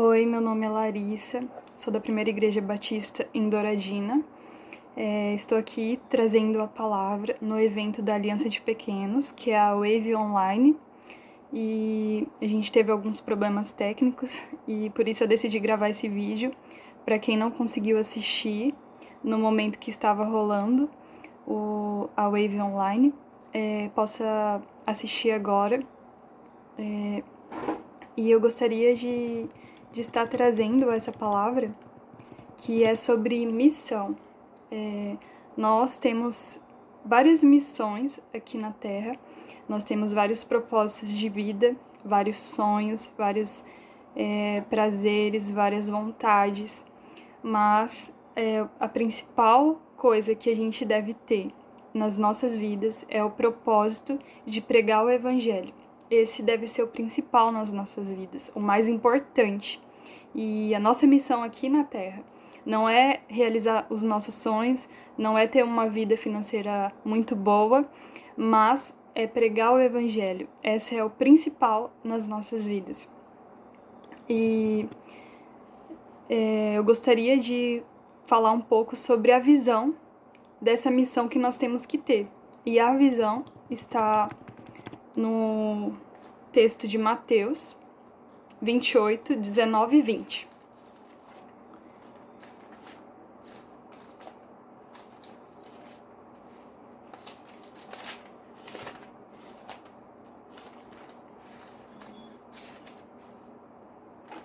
Oi, meu nome é Larissa, sou da Primeira Igreja Batista em Douradina. Estou aqui trazendo a palavra no evento da Aliança de Pequenos, que é a Wave Online, e a gente teve alguns problemas técnicos e por isso eu decidi gravar esse vídeo para quem não conseguiu assistir no momento que estava rolando a Wave Online, possa assistir agora. E eu gostaria de estar trazendo essa palavra, que é sobre missão. Nós temos várias missões aqui na Terra, nós temos vários propósitos de vida, vários sonhos, vários prazeres, várias vontades, mas a principal coisa que a gente deve ter nas nossas vidas é o propósito de pregar o Evangelho. Esse deve ser o principal nas nossas vidas, o mais importante. E a nossa missão aqui na Terra não é realizar os nossos sonhos, não é ter uma vida financeira muito boa, mas é pregar o Evangelho. Esse é o principal nas nossas vidas. E eu gostaria de falar um pouco sobre a visão dessa missão que nós temos que ter. E a visão está no texto de Mateus 28, 19 e 20.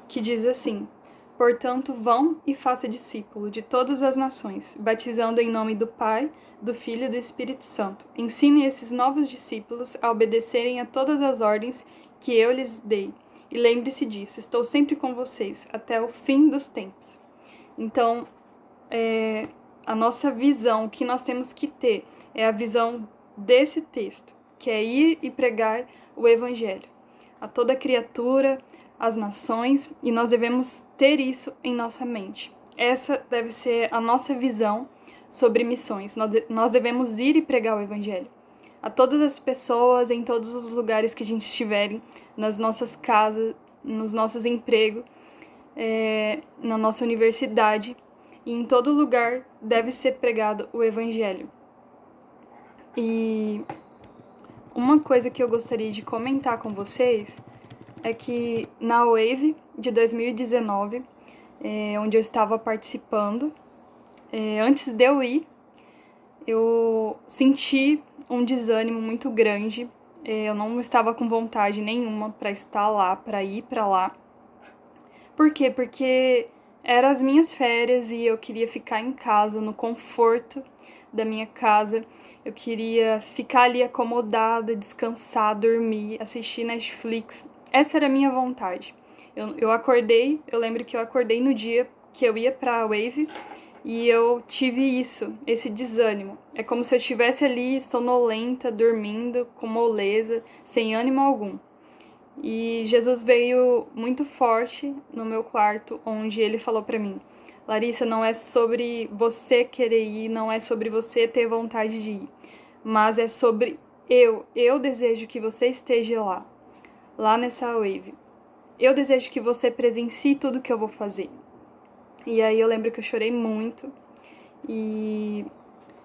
Que diz assim: Portanto, vão e faça discípulo de todas as nações, batizando em nome do Pai, do Filho e do Espírito Santo. Ensine esses novos discípulos a obedecerem a todas as ordens que eu lhes dei. E lembre-se disso, estou sempre com vocês, até o fim dos tempos. Então, a nossa visão, o que nós temos que ter, é a visão desse texto, que é ir e pregar o Evangelho a toda criatura, às nações, e nós devemos ter isso em nossa mente. Essa deve ser a nossa visão sobre missões. Nós devemos ir e pregar o Evangelho a todas as pessoas, em todos os lugares que a gente estiver, nas nossas casas, nos nossos empregos, na nossa universidade, e em todo lugar deve ser pregado o Evangelho. E uma coisa que eu gostaria de comentar com vocês é que na Wave de 2019, onde eu estava participando, antes de eu ir, eu senti um desânimo muito grande. Eu não estava com vontade nenhuma para estar lá, para ir para lá. Por quê? Porque eram as minhas férias e eu queria ficar em casa, no conforto da minha casa. Eu queria ficar ali acomodada, descansar, dormir, assistir Netflix. Essa era a minha vontade. Eu acordei, eu lembro que eu acordei no dia que eu ia pra Wave e eu tive esse desânimo. É como se eu estivesse ali sonolenta, dormindo, com moleza, sem ânimo algum. E Jesus veio muito forte no meu quarto, onde ele falou pra mim: Larissa, não é sobre você querer ir, não é sobre você ter vontade de ir, mas é sobre eu desejo que você esteja lá nessa Wave. Eu desejo que você presencie tudo que eu vou fazer. E aí eu lembro que eu chorei muito e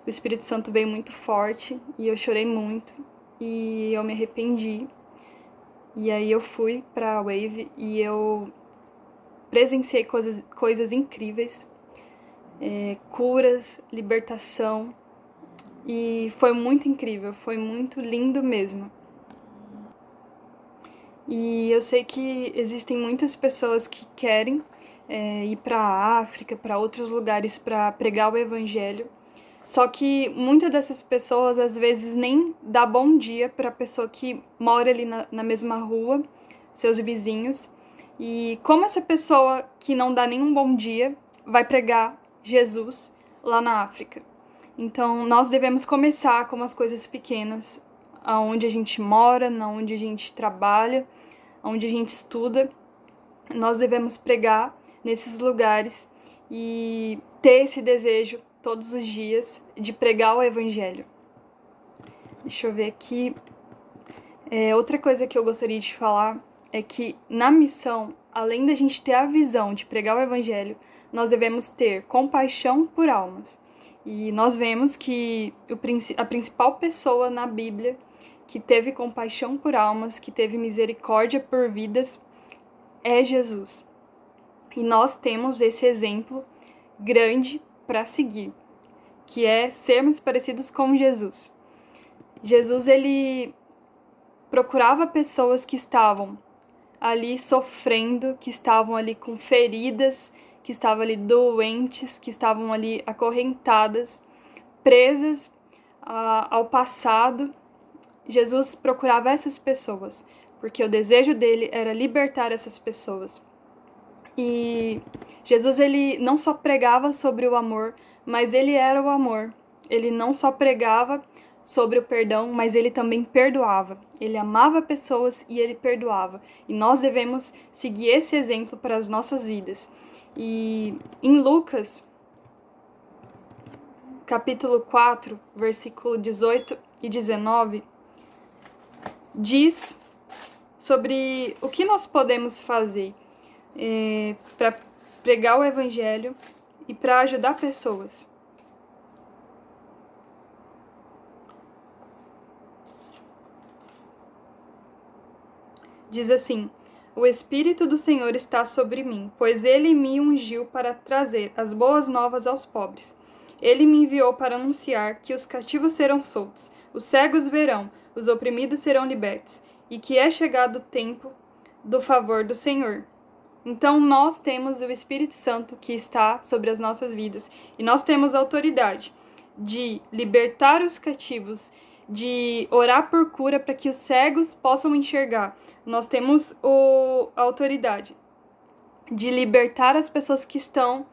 o Espírito Santo veio muito forte e eu chorei muito e eu me arrependi. E aí eu fui pra Wave e eu presenciei coisas incríveis, curas, libertação, e foi muito incrível, foi muito lindo mesmo. E eu sei que existem muitas pessoas que querem ir para a África, para outros lugares para pregar o Evangelho, só que muitas dessas pessoas às vezes nem dá bom dia para a pessoa que mora ali na mesma rua, seus vizinhos. E como essa pessoa que não dá nenhum bom dia vai pregar Jesus lá na África? Então nós devemos começar com as coisas pequenas, aonde a gente mora, onde a gente trabalha, onde a gente estuda. Nós devemos pregar nesses lugares e ter esse desejo todos os dias de pregar o Evangelho. Deixa eu ver aqui. Outra coisa que eu gostaria de falar é que na missão além da gente ter a visão de pregar o evangelho, nós devemos ter compaixão por almas. E nós vemos que a principal pessoa na Bíblia que teve compaixão por almas, que teve misericórdia por vidas, é Jesus. E nós temos esse exemplo grande para seguir, que é sermos parecidos com Jesus. Jesus, ele procurava pessoas que estavam ali sofrendo, que estavam ali com feridas, que estavam ali doentes, que estavam ali acorrentadas, presas ao passado. Jesus procurava essas pessoas, porque o desejo dele era libertar essas pessoas. E Jesus, ele não só pregava sobre o amor, mas ele era o amor. Ele não só pregava sobre o perdão, mas ele também perdoava. Ele amava pessoas e ele perdoava. E nós devemos seguir esse exemplo para as nossas vidas. E em Lucas, capítulo 4, versículo 18 e 19, diz sobre o que nós podemos fazer para pregar o evangelho e para ajudar pessoas. Diz assim: o Espírito do Senhor está sobre mim, pois ele me ungiu para trazer as boas novas aos pobres. Ele me enviou para anunciar que os cativos serão soltos, os cegos verão, os oprimidos serão libertos, e que é chegado o tempo do favor do Senhor. Então nós temos o Espírito Santo que está sobre as nossas vidas, e nós temos a autoridade de libertar os cativos, de orar por cura para que os cegos possam enxergar. Nós temos a autoridade de libertar as pessoas que estão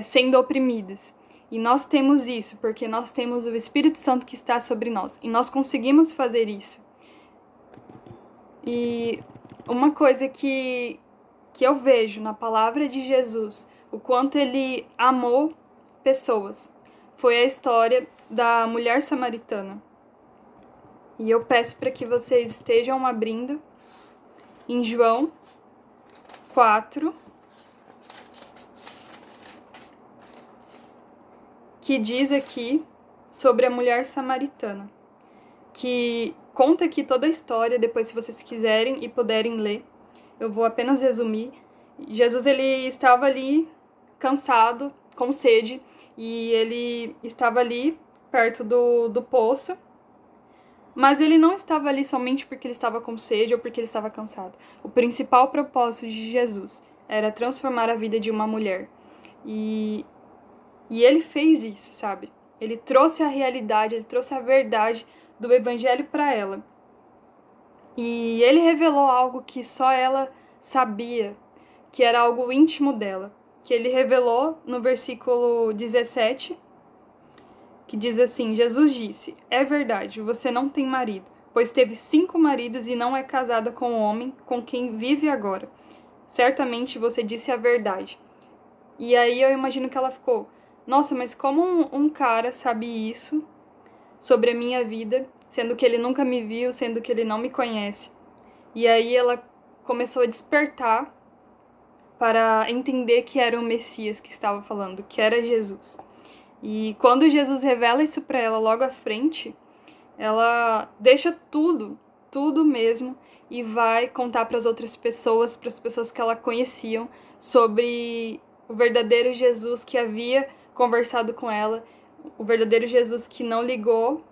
sendo oprimidas. E nós temos isso porque nós temos o Espírito Santo que está sobre nós. E nós conseguimos fazer isso. E uma coisa que eu vejo na palavra de Jesus, o quanto ele amou pessoas, foi a história da mulher samaritana. E eu peço para que vocês estejam abrindo em João 4, que diz aqui sobre a mulher samaritana, que conta aqui toda a história. Depois, se vocês quiserem e puderem ler, eu vou apenas resumir. Jesus, ele estava ali cansado, com sede, e ele estava ali perto do poço, mas ele não estava ali somente porque ele estava com sede ou porque ele estava cansado. O principal propósito de Jesus era transformar a vida de uma mulher. E ele fez isso, sabe? Ele trouxe a realidade, ele trouxe a verdade do evangelho para ela. E ele revelou algo que só ela sabia, que era algo íntimo dela, que ele revelou no versículo 17, que diz assim: Jesus disse, é verdade, você não tem marido, pois teve 5 maridos e não é casada com o homem com quem vive agora. Certamente você disse a verdade. E aí eu imagino que ela ficou, nossa, mas como um cara sabe isso sobre a minha vida, sendo que ele nunca me viu, sendo que ele não me conhece? E aí ela começou a despertar para entender que era o Messias que estava falando, que era Jesus. E quando Jesus revela isso para ela logo à frente, ela deixa tudo mesmo, e vai contar para as outras pessoas, para as pessoas que ela conheciam, sobre o verdadeiro Jesus que havia conversado com ela, o verdadeiro Jesus que não ligou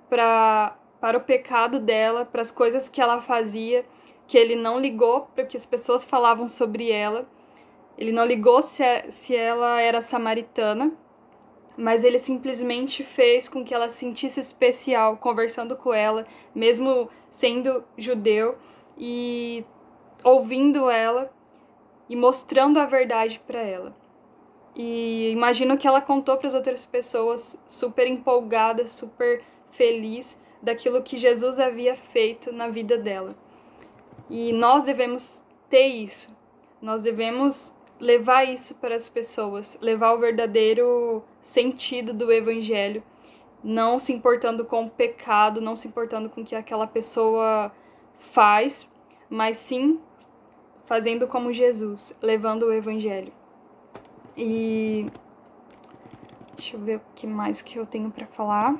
para o pecado dela, para as coisas que ela fazia, que ele não ligou para o que as pessoas falavam sobre ela, ele não ligou se ela era samaritana, mas ele simplesmente fez com que ela se sentisse especial conversando com ela, mesmo sendo judeu, e ouvindo ela e mostrando a verdade para ela. E imagino que ela contou para as outras pessoas, super empolgada, super feliz daquilo que Jesus havia feito na vida dela. E nós devemos ter isso. Nós devemos levar isso para as pessoas, levar o verdadeiro sentido do evangelho, não se importando com o pecado, não se importando com o que aquela pessoa faz, mas sim fazendo como Jesus, levando o evangelho. E deixa eu ver o que mais que eu tenho para falar.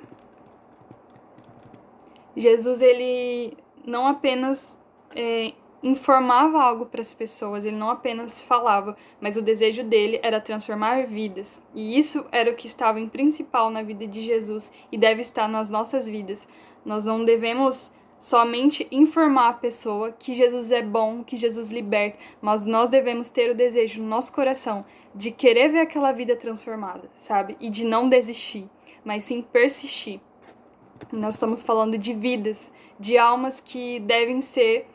Jesus, ele não apenas informava algo para as pessoas, ele não apenas falava, mas o desejo dele era transformar vidas. E isso era o que estava em principal na vida de Jesus e deve estar nas nossas vidas. Nós não devemos somente informar a pessoa que Jesus é bom, que Jesus liberta, mas nós devemos ter o desejo no nosso coração de querer ver aquela vida transformada, sabe? E de não desistir, mas sim persistir. Nós estamos falando de vidas, de almas que devem ser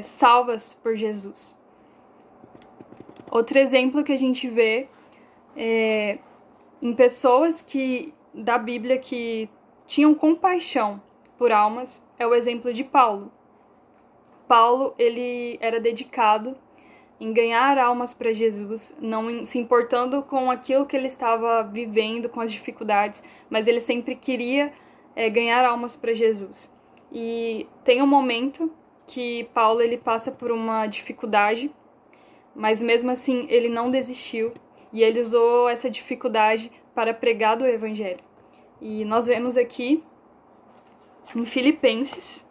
salvas por Jesus. Outro exemplo que a gente vê em pessoas da Bíblia que tinham compaixão por almas é o exemplo de Paulo. Paulo, ele era dedicado em ganhar almas para Jesus, não se importando com aquilo que ele estava vivendo, com as dificuldades, mas ele sempre queria ganhar almas para Jesus. E tem um momento que Paulo ele passa por uma dificuldade, mas mesmo assim ele não desistiu e ele usou essa dificuldade para pregar do evangelho. E nós vemos aqui em Filipenses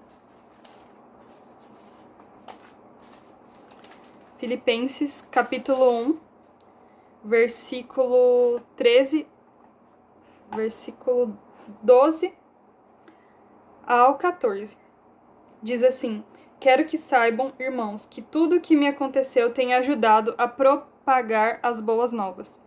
capítulo 1, versículo 13, versículo 12 ao 14. Diz assim: quero que saibam, irmãos, que tudo o que me aconteceu tem ajudado a propagar as boas novas.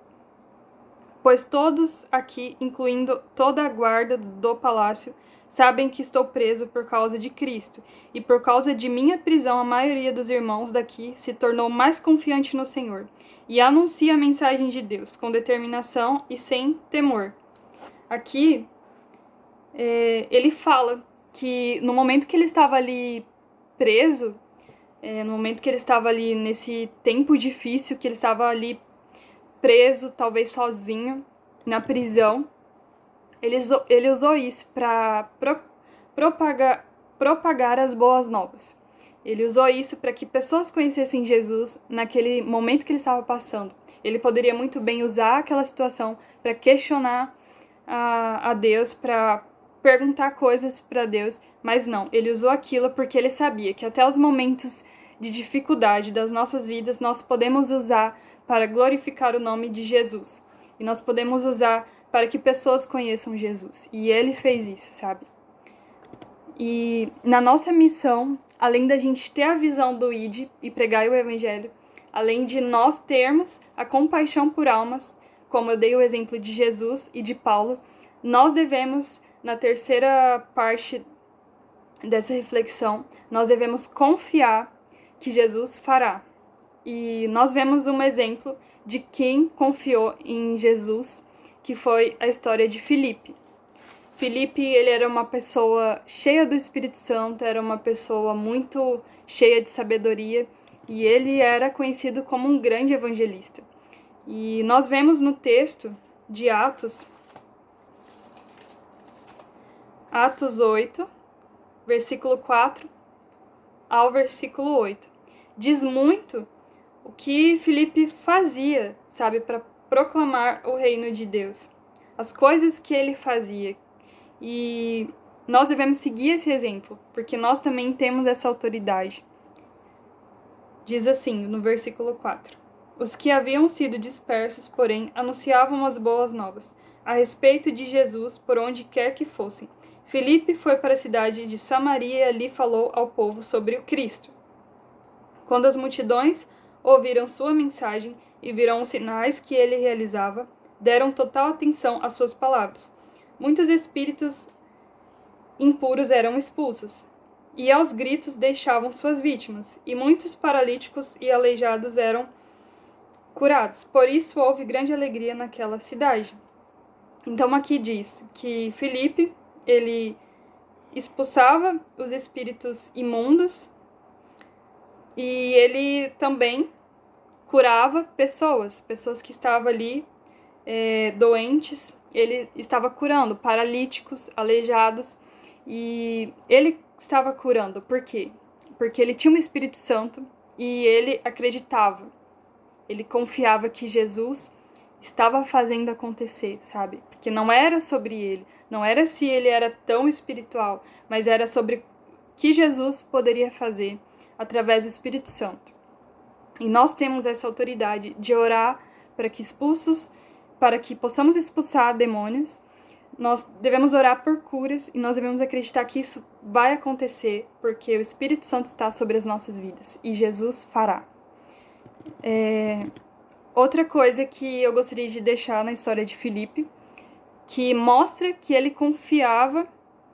Pois todos aqui, incluindo toda a guarda do palácio, sabem que estou preso por causa de Cristo, e por causa de minha prisão a maioria dos irmãos daqui se tornou mais confiante no Senhor, e anuncia a mensagem de Deus com determinação e sem temor. Aqui, ele fala que no momento que ele estava ali preso, no momento que ele estava ali nesse tempo difícil, que ele estava ali preso, talvez sozinho, na prisão, ele usou isso para propagar as boas novas. Ele usou isso para que pessoas conhecessem Jesus naquele momento que ele estava passando. Ele poderia muito bem usar aquela situação para questionar a Deus, para perguntar coisas para Deus, mas não, ele usou aquilo porque ele sabia que até os momentos de dificuldade das nossas vidas nós podemos usar para glorificar o nome de Jesus. E nós podemos usar para que pessoas conheçam Jesus. E ele fez isso, sabe? E na nossa missão, além da gente ter a visão do ID e pregar o evangelho, além de nós termos a compaixão por almas, como eu dei o exemplo de Jesus e de Paulo, nós devemos, na terceira parte dessa reflexão, nós devemos confiar que Jesus fará. E nós vemos um exemplo de quem confiou em Jesus, que foi a história de Filipe. Filipe, ele era uma pessoa cheia do Espírito Santo, era uma pessoa muito cheia de sabedoria, e ele era conhecido como um grande evangelista. E nós vemos no texto de Atos 8, versículo 4 ao versículo 8. Diz muito o que Filipe fazia, sabe, para proclamar o reino de Deus. As coisas que ele fazia. E nós devemos seguir esse exemplo, porque nós também temos essa autoridade. Diz assim, no versículo 4. Os que haviam sido dispersos, porém, anunciavam as boas novas a respeito de Jesus por onde quer que fossem. Filipe foi para a cidade de Samaria e ali falou ao povo sobre o Cristo. Quando as multidões ouviram sua mensagem e viram os sinais que ele realizava, deram total atenção às suas palavras. Muitos espíritos impuros eram expulsos, e aos gritos deixavam suas vítimas, e muitos paralíticos e aleijados eram curados. Por isso houve grande alegria naquela cidade. Então aqui diz que Filipe, ele expulsava os espíritos imundos e ele também curava pessoas que estavam ali doentes. Ele estava curando paralíticos, aleijados, e ele estava curando. Por quê? Porque ele tinha um Espírito Santo e ele acreditava, ele confiava que Jesus estava fazendo acontecer, sabe? Porque não era sobre ele, não era se ele era tão espiritual, mas era sobre o que Jesus poderia fazer através do Espírito Santo. E nós temos essa autoridade de orar para que possamos expulsar demônios. Nós devemos orar por curas e nós devemos acreditar que isso vai acontecer porque o Espírito Santo está sobre as nossas vidas e Jesus fará. Outra coisa que eu gostaria de deixar na história de Filipe, que mostra que ele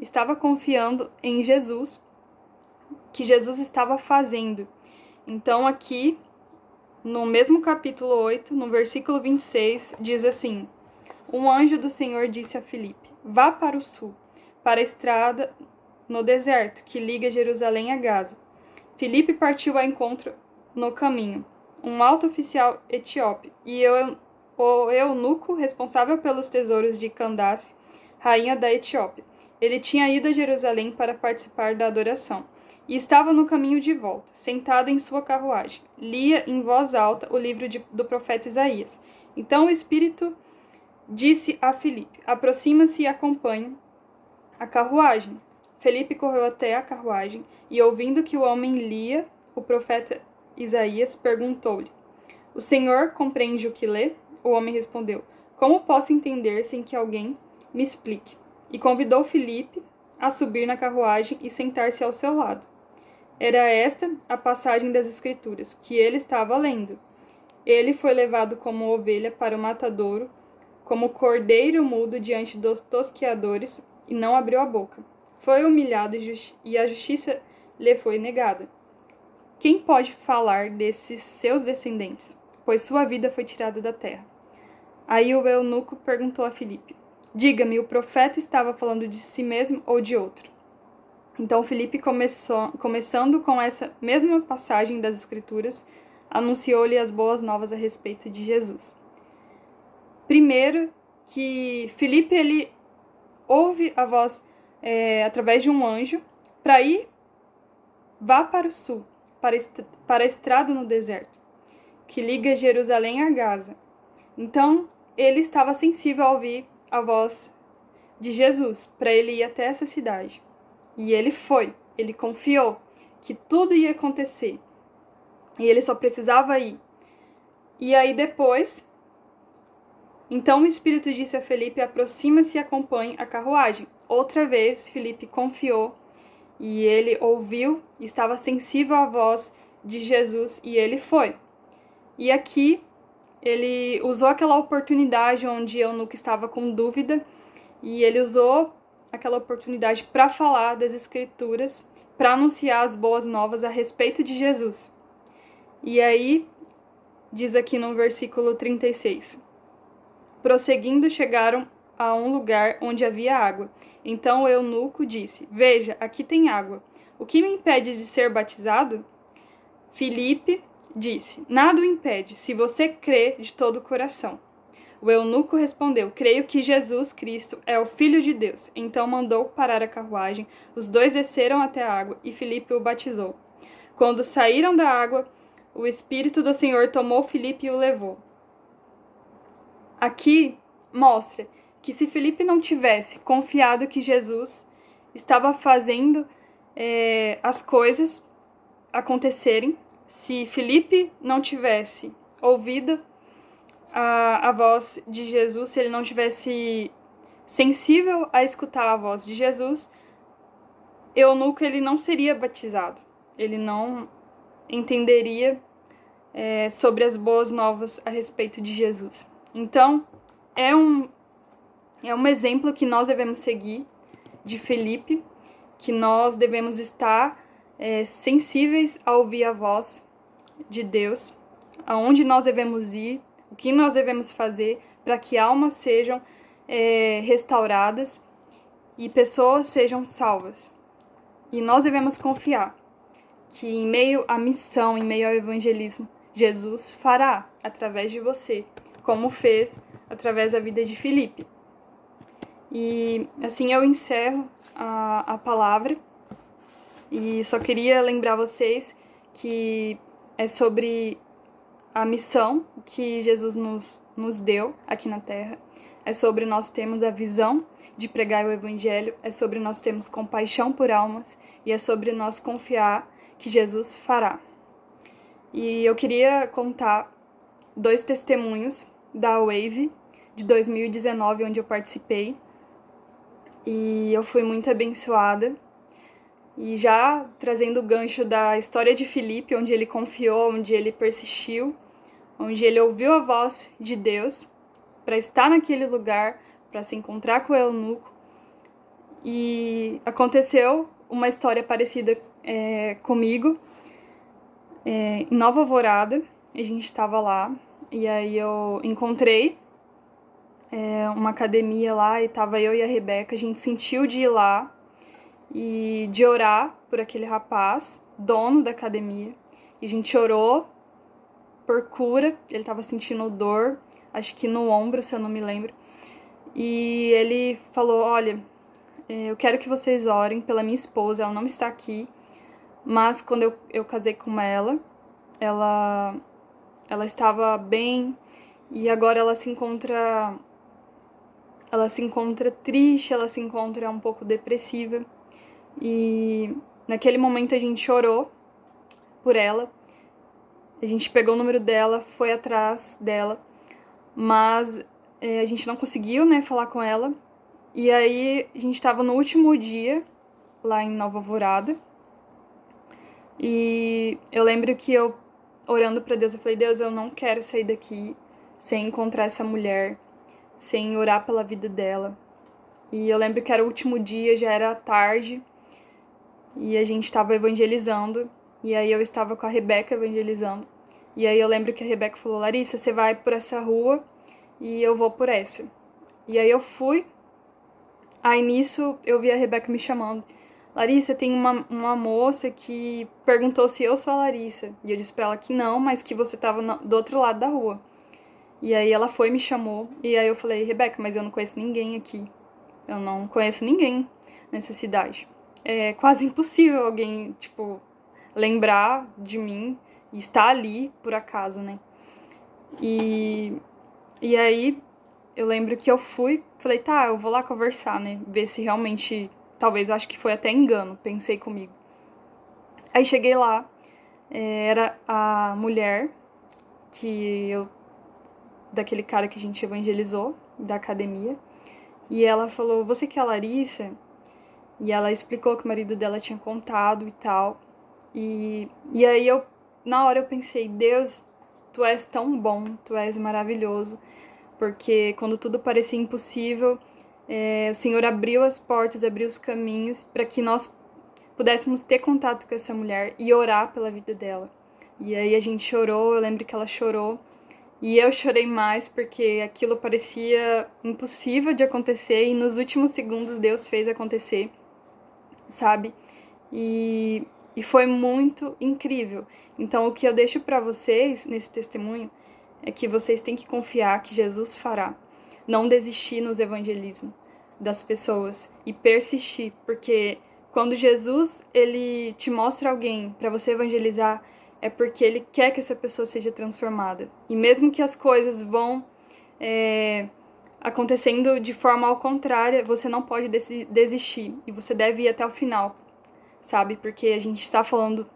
estava confiando em Jesus, que Jesus estava fazendo. Então aqui, no mesmo capítulo 8, no versículo 26, diz assim: um anjo do Senhor disse a Filipe: vá para o sul, para a estrada no deserto, que liga Jerusalém a Gaza. Filipe partiu ao encontro no caminho. Um alto oficial etíope e o eunuco responsável pelos tesouros de Candace, rainha da Etiópia. Ele tinha ido a Jerusalém para participar da adoração e estava no caminho de volta, sentado em sua carruagem. Lia em voz alta o livro do profeta Isaías. Então o Espírito disse a Filipe: aproxima-se e acompanhe a carruagem. Filipe correu até a carruagem e, ouvindo que o homem lia o profeta Isaías, perguntou-lhe: o senhor compreende o que lê? O homem respondeu: como posso entender sem que alguém me explique? E convidou Filipe a subir na carruagem e sentar-se ao seu lado. Era esta a passagem das Escrituras que ele estava lendo. Ele foi levado como ovelha para o matadouro, como cordeiro mudo diante dos tosqueadores, e não abriu a boca. Foi humilhado e a justiça lhe foi negada. Quem pode falar desses seus descendentes? Pois sua vida foi tirada da terra. Aí o eunuco perguntou a Filipe: diga-me, o profeta estava falando de si mesmo ou de outro? Então Filipe, começando com essa mesma passagem das Escrituras, anunciou-lhe as boas novas a respeito de Jesus. Primeiro, que Filipe ele ouve a voz através de um anjo para vá para o sul, para a estrada no deserto, que liga Jerusalém a Gaza. Então, ele estava sensível a ouvir a voz de Jesus, para ele ir até essa cidade. E ele foi, ele confiou que tudo ia acontecer. E ele só precisava ir. E aí depois, então o Espírito disse a Filipe: aproxima-se e acompanhe a carruagem. Outra vez, Filipe confiou e ele ouviu, estava sensível à voz de Jesus e ele foi. E aqui ele usou aquela oportunidade onde eu nunca estava com dúvida e ele usou aquela oportunidade para falar das Escrituras, para anunciar as boas novas a respeito de Jesus. E aí, diz aqui no versículo 36, prosseguindo, chegaram a um lugar onde havia água. Então o eunuco disse: veja, aqui tem água. O que me impede de ser batizado? Filipe disse: nada o impede, se você crê de todo o coração. O eunuco respondeu: creio que Jesus Cristo é o Filho de Deus. Então mandou parar a carruagem. Os dois desceram até a água e Filipe o batizou. Quando saíram da água, o Espírito do Senhor tomou Filipe e o levou. Aqui mostra que se Filipe não tivesse confiado que Jesus estava fazendo as coisas acontecerem, se Filipe não tivesse ouvido a voz de Jesus, se ele não tivesse sensível a escutar a voz de Jesus, eunuco ele não seria batizado, ele não entenderia sobre as boas novas a respeito de Jesus. Então, é um exemplo que nós devemos seguir de Filipe, que nós devemos estar sensíveis a ouvir a voz de Deus, aonde nós devemos ir, o que nós devemos fazer para que almas sejam restauradas e pessoas sejam salvas. E nós devemos confiar que em meio à missão, em meio ao evangelismo, Jesus fará através de você, como fez através da vida de Filipe. E assim eu encerro a palavra e só queria lembrar vocês que é sobre a missão que Jesus nos deu aqui na Terra. É sobre nós termos a visão de pregar o Evangelho, é sobre nós termos compaixão por almas e é sobre nós confiar que Jesus fará. E eu queria contar 2 testemunhos da Wave de 2019, onde eu participei. E eu fui muito abençoada. E já trazendo o gancho da história de Filipe, onde ele confiou, onde ele persistiu, onde ele ouviu a voz de Deus para estar naquele lugar, para se encontrar com o eunuco. E aconteceu uma história parecida comigo, em Nova Alvorada. A gente estava lá e aí eu encontrei uma academia lá e tava eu e a Rebeca. A gente sentiu de ir lá e de orar por aquele rapaz, dono da academia. E a gente orou por cura, ele tava sentindo dor, acho que no ombro, se eu não me lembro. E ele falou, olha, eu quero que vocês orem pela minha esposa, ela não está aqui, mas quando eu casei com ela estava bem e agora ela se encontra triste, ela se encontra um pouco depressiva. E naquele momento a gente orou por ela, a gente pegou o número dela, foi atrás dela, mas a gente não conseguiu, né, falar com ela. E aí a gente estava no último dia lá em Nova Alvorada e eu lembro que eu, orando para Deus, eu falei, Deus, eu não quero sair daqui sem encontrar essa mulher, sem orar pela vida dela. E eu lembro que era o último dia, já era tarde, e a gente estava evangelizando, e aí eu estava com a Rebeca evangelizando. E aí eu lembro que a Rebeca falou, Larissa, você vai por essa rua e eu vou por essa. E aí eu fui, aí nisso eu vi a Rebeca me chamando. Larissa, tem uma moça que perguntou se eu sou a Larissa. E eu disse pra ela que não, mas que você tava do outro lado da rua. E aí ela foi e me chamou. E aí eu falei, Rebeca, mas eu não conheço ninguém aqui. Eu não conheço ninguém nessa cidade. É quase impossível alguém, tipo, lembrar de mim e estar ali por acaso, né? E aí eu lembro que eu fui, falei, tá, eu vou lá conversar, né? Ver se realmente, talvez, eu acho que foi até engano, pensei comigo. Aí cheguei lá, era a mulher daquele cara que a gente evangelizou, da academia. E ela falou, você que é a Larissa? E ela explicou que o marido dela tinha contado e tal. E aí na hora eu pensei, Deus, tu és tão bom, tu és maravilhoso. Porque quando tudo parecia impossível, o Senhor abriu as portas, abriu os caminhos para que nós pudéssemos ter contato com essa mulher e orar pela vida dela. E aí a gente chorou, eu lembro que ela chorou. E eu chorei mais porque aquilo parecia impossível de acontecer e nos últimos segundos Deus fez acontecer, sabe? E foi muito incrível. Então o que eu deixo para vocês nesse testemunho é que vocês têm que confiar que Jesus fará. Não desistir nos evangelismos das pessoas e persistir, porque quando Jesus ele te mostra alguém para você evangelizar, é porque ele quer que essa pessoa seja transformada. E mesmo que as coisas vão acontecendo de forma ao contrário, você não pode desistir e você deve ir até o final, sabe? Porque a gente está falando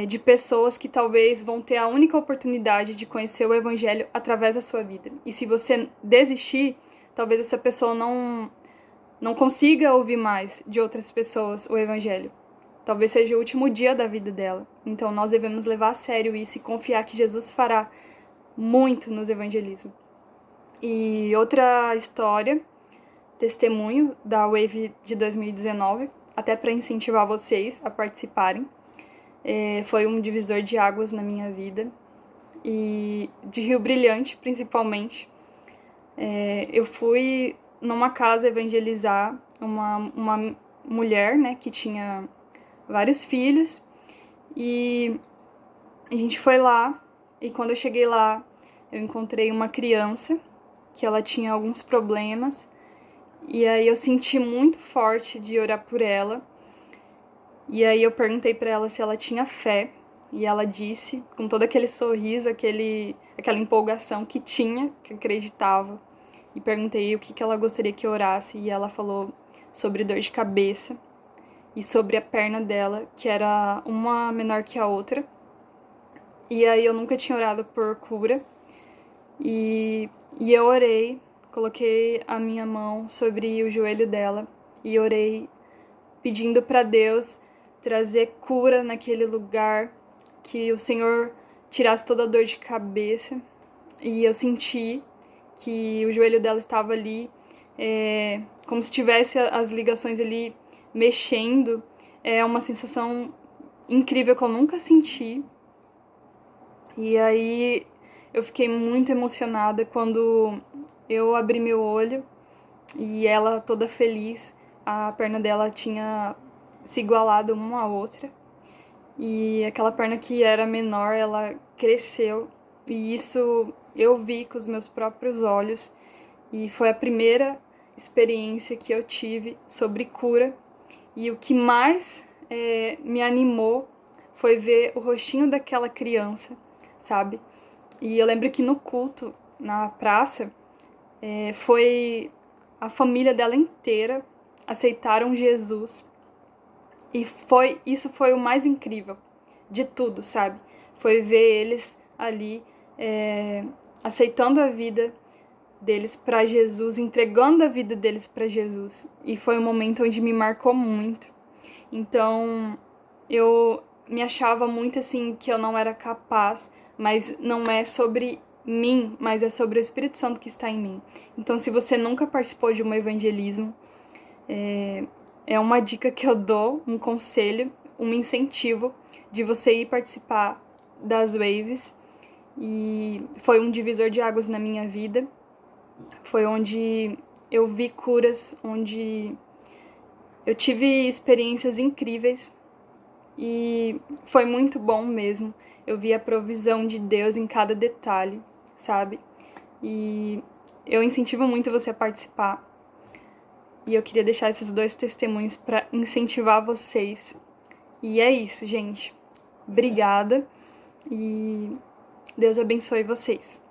de pessoas que talvez vão ter a única oportunidade de conhecer o Evangelho através da sua vida. E se você desistir, talvez essa pessoa não consiga ouvir mais de outras pessoas o Evangelho. Talvez seja o último dia da vida dela. Então nós devemos levar a sério isso e confiar que Jesus fará muito nos evangelismos. E outra história, testemunho da Wave de 2019, até para incentivar vocês a participarem. Foi um divisor de águas na minha vida, e de Rio Brilhante, principalmente. Eu fui numa casa evangelizar uma mulher, né, que tinha vários filhos, e a gente foi lá, e quando eu cheguei lá, eu encontrei uma criança que ela tinha alguns problemas, e aí eu senti muito forte de orar por ela. E aí eu perguntei pra ela se ela tinha fé. e ela disse, com todo aquele sorriso, aquela empolgação que tinha, que acreditava, e perguntei o que ela gostaria que eu orasse, e ela falou sobre dor de cabeça e sobre a perna dela, que era uma menor que a outra. E aí eu nunca tinha orado por cura, e eu orei, coloquei a minha mão sobre o joelho dela e orei pedindo para Deus trazer cura naquele lugar, que o Senhor tirasse toda a dor de cabeça. E eu senti que o joelho dela estava ali, como se tivesse as ligações ali mexendo. É uma sensação incrível que eu nunca senti. E aí eu fiquei muito emocionada quando eu abri meu olho e ela toda feliz, a perna dela tinha se igualado uma à outra. E aquela perna que era menor, ela cresceu. E isso eu vi com os meus próprios olhos. E foi a primeira experiência que eu tive sobre cura. E o que mais me animou foi ver o rostinho daquela criança, sabe? E eu lembro que no culto, na praça, foi a família dela inteira aceitaram Jesus. E isso foi o mais incrível de tudo, sabe? Foi ver eles ali aceitando a vida deles para Jesus, entregando a vida deles para Jesus. E foi um momento onde me marcou muito. Então, eu me achava muito assim que eu não era capaz, mas não é sobre mim, mas é sobre o Espírito Santo que está em mim. Então, se você nunca participou de um evangelismo, é uma dica que eu dou, um conselho, um incentivo de você ir participar das Waves. E foi um divisor de águas na minha vida. Foi onde eu vi curas, onde eu tive experiências incríveis e foi muito bom mesmo. Eu vi a provisão de Deus em cada detalhe, sabe? E eu incentivo muito você a participar. E eu queria deixar esses 2 testemunhos para incentivar vocês. E é isso, gente. Obrigada e Deus abençoe vocês.